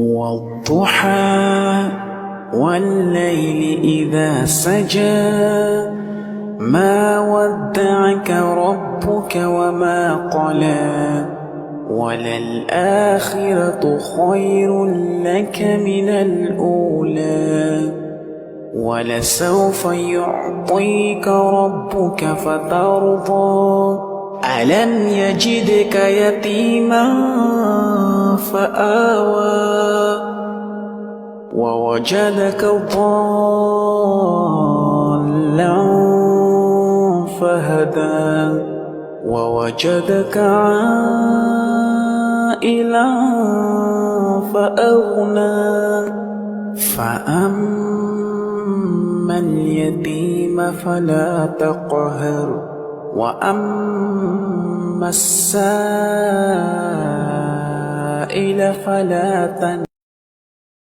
والضحى والليل إذا سجى ما ودعك ربك وما قلى وللآخرة خير لك من الأولى ولسوف يعطيك ربك فترضى ألم يجدك يتيما فآوى ووجدك ضالا فهدى ووجدك عائلا فأغنى فأما اليتيم فلا تقهر وأما السائل فلا تنهر.